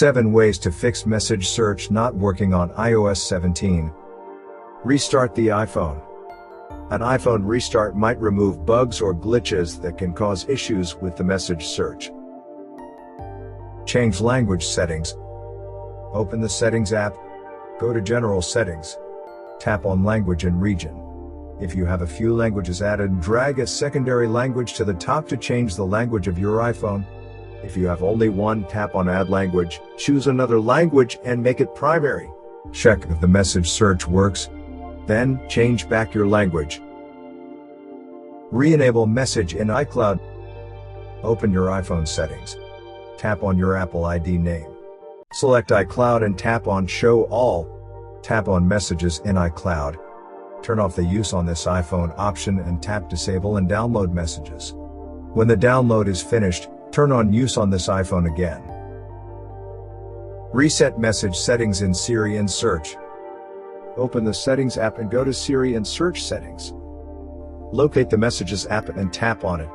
7 ways to fix message search not working on iOS 17. Restart the iPhone. An iPhone restart might remove bugs or glitches that can cause issues with the message search. Change language settings. Open the Settings app. Go to General Settings. Tap on Language and Region. If you have a few languages added, drag a secondary language to the top to change the language of your iPhone. If you have only one, tap on Add Language, choose another language and make it primary. Check if the message search works. Then, change back your language. Re-enable Message in iCloud. Open your iPhone settings. Tap on your Apple ID name. Select iCloud and tap on Show All. Tap on Messages in iCloud. Turn off the Use on this iPhone option and tap Disable and Download Messages. When the download is finished, turn on Use on this iPhone again. Reset message settings in Siri and Search. Open the Settings app and go to Siri and Search Settings. Locate the Messages app and tap on it.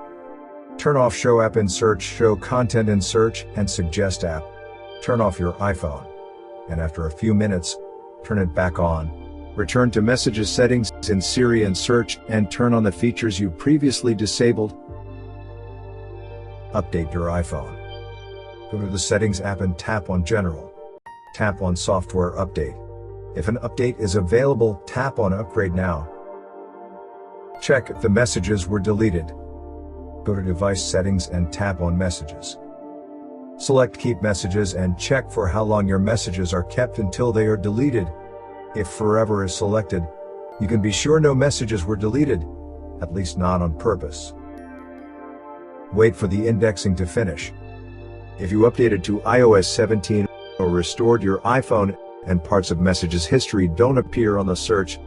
Turn off Show App in Search, Show Content in Search, and Suggest App. Turn off your iPhone. And after a few minutes, turn it back on. Return to Messages settings in Siri and Search and turn on the features you previously disabled. Update your iPhone. Go to the Settings app and tap on General. Tap on Software Update. If an update is available, tap on Upgrade Now. Check if the messages were deleted. Go to Device Settings and tap on Messages. Select Keep Messages and check for how long your messages are kept until they are deleted. If Forever is selected, you can be sure no messages were deleted, at least not on purpose. Wait for the indexing to finish. If you updated to iOS 17 or restored your iPhone and parts of messages history don't appear on the search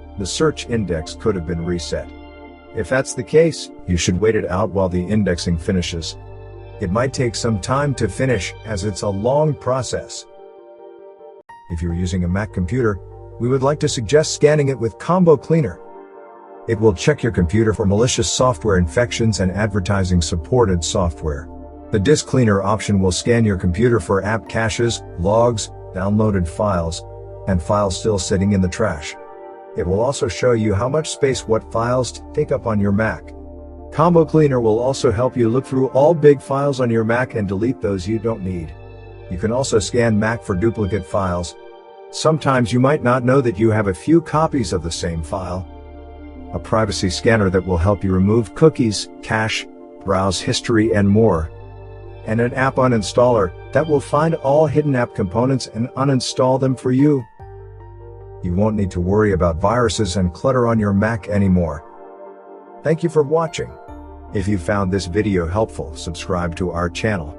index could have been reset. If that's the case, you should wait it out while the indexing finishes. It might take some time to finish as it's a long process. If you're using a Mac computer, we would like to suggest scanning it with Combo Cleaner. It will check your computer for malicious software infections and advertising supported software. The Disk Cleaner option will scan your computer for app caches, logs, downloaded files, and files still sitting in the trash. It will also show you how much space what files take up on your Mac. Combo Cleaner will also help you look through all big files on your Mac and delete those you don't need. You can also scan Mac for duplicate files. Sometimes you might not know that you have a few copies of the same file. A privacy scanner that will help you remove cookies, cache, browse history and more. And an app uninstaller that will find all hidden app components and uninstall them for you. You won't need to worry about viruses and clutter on your Mac anymore. Thank you for watching. If you found this video helpful, subscribe to our channel.